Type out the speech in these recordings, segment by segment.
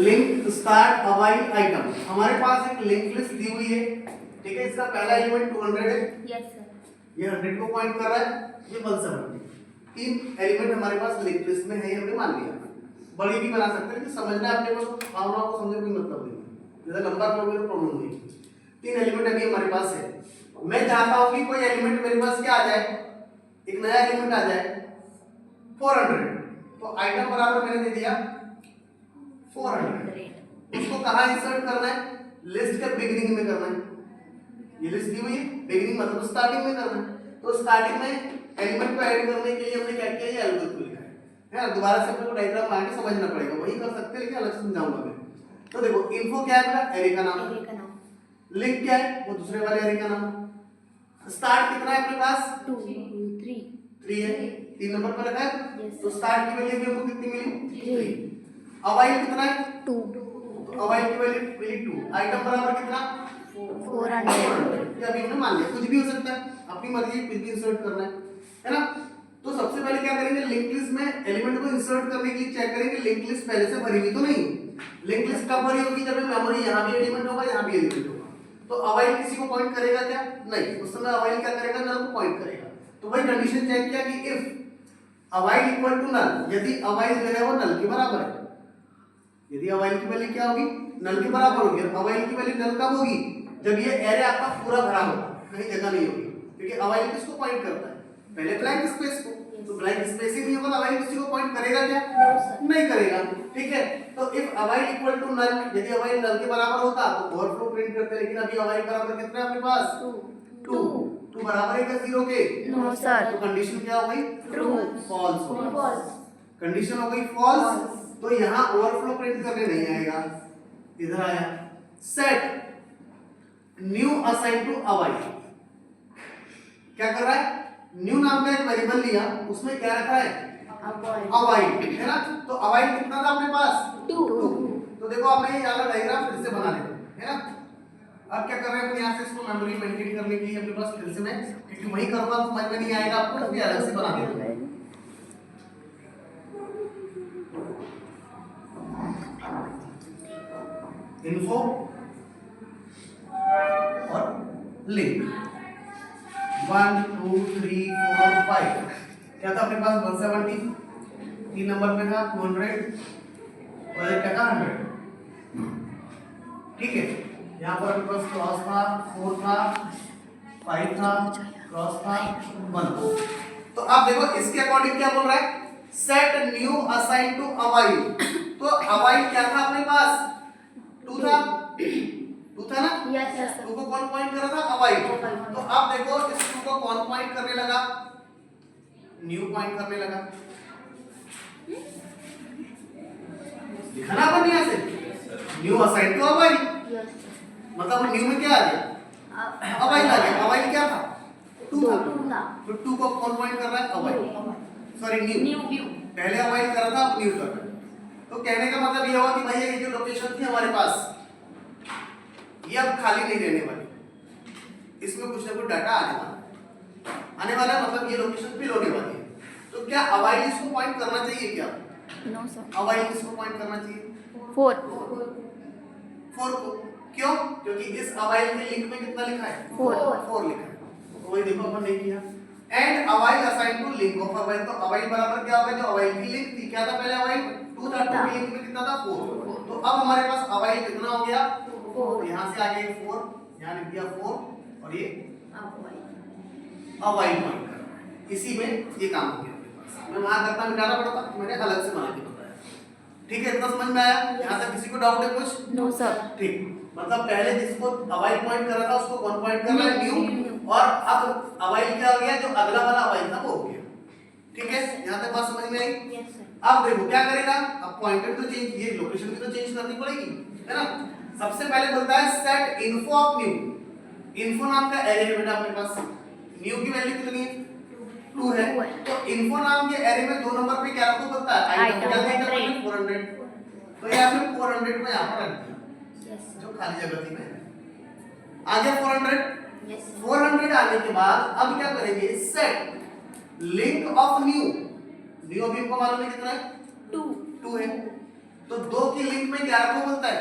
Link start अवाइल item. हमारे पास एक link list दी हुई है, ठीक है। इसका पहला एलिमेंट 200 है, यस सर, ये 100 को पॉइंट कर रहा है, ये 170। तीन एलिमेंट हमारे पास लिंक लिस्ट में है, हमने मान लिया। बड़ी भी बना सकते हैं, लेकिन समझना है अपने को, भावनाओं को समझने कोई मतलब नहीं है। जैसे लंबा करोगे तो प्रॉब्लम हुई। तीन एलिमेंट अभी हमारे पास है। मैं चाहता हूं कि कोई एलिमेंट मेरे पास क्या आ जाए, एक नया एलिमेंट आ जाए 400। तो आइटम बराबर मैंने दे दिया 400। उसको कहां इंसर्ट करना है, लिस्ट के बिगिनिंग में करना है। ये लिस्ट दी हुई है, बिगिनिंग मतलब स्टार्टिंग में करना है। तो स्टार्टिंग में एलिमेंट को ऐड करने के लिए हमने क्या किया, ये एल्गोरिथम लिखा है ना। दोबारा से अपने को डायग्राम बना के समझना पड़ेगा, वही कर सकते हैं लेकिन अलग से समझाऊंगा मैं। तो देखो इन्फो क्या है, एरे का नाम। लिंक क्या है, वो दूसरे वाले एरे का नाम। स्टार्ट कितना है अपने पास, 2 3 3 है, 3 नंबर पर रखा है। तो स्टार्ट की वैल्यू भी हमको कितनी मिली, 3। अवाइल कितना है, 2। तो अवाइल की वैल्यू मिली 2। आइटम बराबर कितना, 400। ये अभी हमने मान लिया। कुछ भी हो सकता है, अपनी मर्जी कुछ भी इंसर्ट करना है ना। तो सबसे पहले क्या करेंगे, लिंक लिस्ट में एलिमेंट को इंसर्ट करने के लिए चेक करेंगे लिंक लिस्ट पहले से भरी हुई तो नहीं। लिंक लिस्ट कब भरी होगी, जब मेमोरी यहां भी एलिमेंट होगा, यहां भी एलिमेंट होगा। तो अवाइल किसी को पॉइंट करेगा क्या, नहीं। उस समय अवाइल क्या करेगा, नल को पॉइंट करेगा। तो वही कंडीशन चेक किया कि इफ अवाइल इक्वल टू नल, यदि अवाइल जो है वो नल के बराबर है। यदि अवाइल की वैल्यू क्या होगी, नल के बराबर होगी। अवाइल की वैल्यू नल कब होगी, जब ये एरे आपका पूरा भरा होगा, कहीं जगह नहीं होगी। क्योंकि अवाइल किसको पॉइंट करता है, पहले ब्लैंक स्पेस को। तो ब्लैंक स्पेस ही नहीं होगा, अवाइल किसी को पॉइंट करेगा क्या, नहीं करेगा, ठीक है। तो इफ अवाइल इक्वल टू नल, यदि अवाइल नल के बराबर होता तो ओवरफ्लो प्रिंट करते, लेकिन अभी अवाइल बराबर कितना है अपने पास, 2 बराबर है क्या 0 के, नो सर। तो कंडीशन क्या हो गई, ट्रू। फॉल्स हो गई। फॉल्स। कंडीशन हो गई फॉल्स। तो यहां ओवरफ्लो प्रिंट करने नहीं आएगा, इधर आया सेट न्यू असाइन टू अवाइल। क्या कर रहा है, न्यू नाम का एक वेरिएबल लिया, उसमें क्या रखा है, अवाइल, है ना। तो अवाइल कितना था अपने पास, 2। तो देखो अब मैं ये वाला डायग्राम फिर से बना लेता हूं, है ना। अब क्या कर रहे हैं अपने यहां से इसको मेमोरी मेंटेन करने के लिए अपने पास फिर से मैं, क्योंकि वही करूंगा तो समझ में नहीं आएगा आपको, तो अलग से बना देता हूं। इन्फो और लिंक 1 2 3 4 5 क्या था अपने पास 170, 3 नंबर पे था 200 और एक क्या था 100, ठीक है। यहाँ पर अपने पास क्रॉस था, 4 था, 5 था, क्रॉस था, 1 था। तो आप देखो इसके अकॉर्डिंग क्या बोल रहा है, सेट न्यू असाइन टू अवाइल। तो अवाइल क्या था अपने पास, 2 था, 2 था ना। Yes sir. 2 को कौन पॉइंट कर रहा था, अवाइल। तो अब देखो इस 2 को कौन पॉइंट करने लगा, न्यू पॉइंट करने लगा। लिखा ना अपन यहां से न्यू असाइन टू अवाइल, मतलब न्यू में क्या आ गया, अवाइल आ गया। अवाइल क्या था, 2 था। तो 2 को कौन पॉइंट कर रहा है, अवाइल, सॉरी न्यू। पहले अवाइल कर रहा था, अब न्यू कर रहा है। तो कहने का मतलब ये हुआ कि भाई ये जो लोकेशन थी हमारे पास, ये अब खाली नहीं रहने वाली, इसमें कुछ ना कुछ डाटा आने वाला है, मतलब ये लोकेशन फिल होने वाली है। तो क्या अवाइल इसको पॉइंट करना चाहिए क्या, नो सर। अवाइल इसको पॉइंट करना चाहिए 4 को, क्यों, क्योंकि इस अवाइल के लिंक में कितना लिखा है, 4 लिखा है। तो वही देखो अपन ने किया, and avail assign to link of avail. तो अवाइल बराबर क्या होगा, जो अवाइल की लिंक थी, क्या था पहले अवाइल 2 था, 2 की लिंक में कितना था 4। तो अब हमारे पास अवाइल कितना हो गया, 4। यहां से आ गया 4, यहां लिख दिया 4 और ये अवाइल पॉइंट कर रहा है, इसी में ये काम हो गया। मैं वहां करता मिटाना पड़ता, मैंने अलग से बना के बताया, ठीक है। इतना समझ में आया, यहां तक किसी को डाउट है कुछ, नो सर। ठीक। मतलब पहले जिसको अवाइल पॉइंट कर रहा था उसको कौन पॉइंट कर रहा है, न्यू। और अब अवाइल क्या हो गया, जो अगला वाला अवाइल था वो हो गया, ठीक है। यहां तक बात समझ में आई। Yes sir. अब देखो क्या करेगा, अब पॉइंटर तो चेंज, ये लोकेशन भी तो चेंज करनी पड़ेगी, है ना। सबसे पहले बोलता है set info of new. Info नाम का एरे है बेटा अपने पास, न्यू की वैल्यू कितनी है, 2 है। तो इन्फो नाम के एरे में 2 नंबर पे क्या रखो पता है, आइटम क्या देगा, 400। तो ये आपने 400 को यहां पर रख दिया, जो खाली जगह थी में आ गया 400। 400 आने के बाद अब क्या करेंगे, set link of new. New अभी हमको मालूम है कितना है, 2 है। तो 2 की लिंक में क्या रखो बोलता है?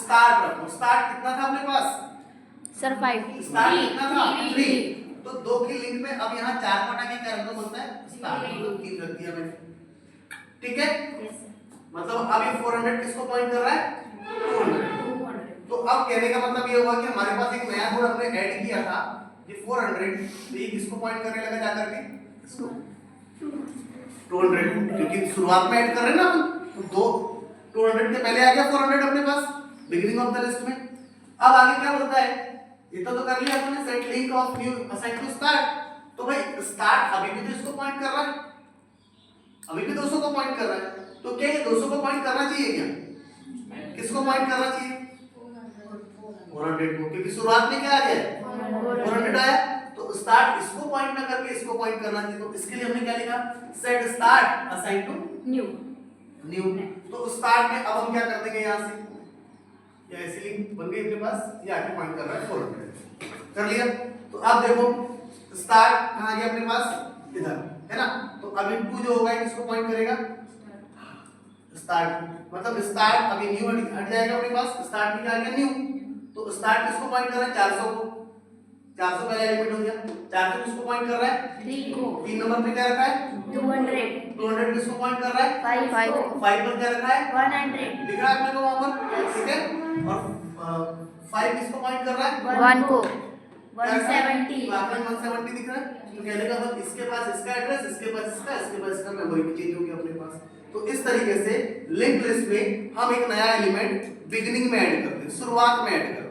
स्टार्ट रखो। स्टार्ट कितना था अपने पास? सर 5 स्टार्ट कितना था? 3। तो 2 की लिंक में अब यहाँ 4 को हटा के क्या रख दो बोलता है? स्टार्ट। मतलब 3 रख दिया मैंने। ठीक है, मतलब अब ये 400 किसको पॉइंट कर रहा है? 200। तो अब कहने का मतलब ये हुआ कि हमारे पास एक नया नोड हमने ऐड किया था, ये 400, तो ये किसको पॉइंट करने लगा जाकर के? 200, क्योंकि शुरुआत में ऐड कर रहे हैं ना हम, तो 200 के पहले आ गया 400 अपने पास बिगिनिंग ऑफ द लिस्ट में। अब आगे क्या बोलता है? ये तो कर लिया हमने, set link of new assign to start. तो भाई स्टार्ट अभी भी तो इसको पॉइंट कर रहा है, अभी भी 200 को पॉइंट कर रहा है। तो क्या ये 200 को पॉइंट करना चाहिए क्या? किसको पॉइंट करना चाहिए? 400 को, क्योंकि शुरुआत में क्या आ गया? 400 आया। तो स्टार्ट इसको पॉइंट ना करके इसको पॉइंट करना चाहिए। तो इसके लिए हमने क्या लिखा? Set start assign to new. तो स्टार्ट में अब हम क्या कर देंगे यहाँ से? या ऐसी लिंक बन गई अपने पास, ये आगे पॉइंट कर रहा है 400 कर लिया। तो अब देखो स्टार्ट कहाँ गया अपने पास? इधर है ना। तो अभी 2 जो होगा किसको पॉइंट करेगा? स्टार्ट। मतलब स्टार्ट अभी न्यू हट जाएगा अपने पास, स्टार्ट में क्या आ गया? न्यू। तो स्टार्ट किसको पॉइंट कर रहा है? 400 को। 400 पहले एलिमेंट हो गया। 400 किसको पॉइंट कर रहा है? 3 को। 3 नंबर पे क्या रखा है? 200 200 किसको पॉइंट कर रहा है? 5 को। 5 पर क्या रखा है? 100 दिख रहा है अपने को वहां पर? ठीक है। और 5 किसको पॉइंट कर रहा है? 1 को। 170। आखिर 170 दिख रहा है। तो कहने का मतलब इसके पास इसका एड्रेस, इसके पास इसका, इसके पास इसका, मेमोरी भी चेंज हो गया अपने पास। तो इस तरीके से लिंक लिस्ट में हम एक नया एलिमेंट बिगिनिंग में ऐड करते हैं, शुरुआत में ऐड करते हैं।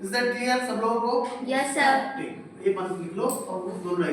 इज दैट क्लियर सब लोगों को? Yes sir. ठीक, ये बस लिख लो और दोनों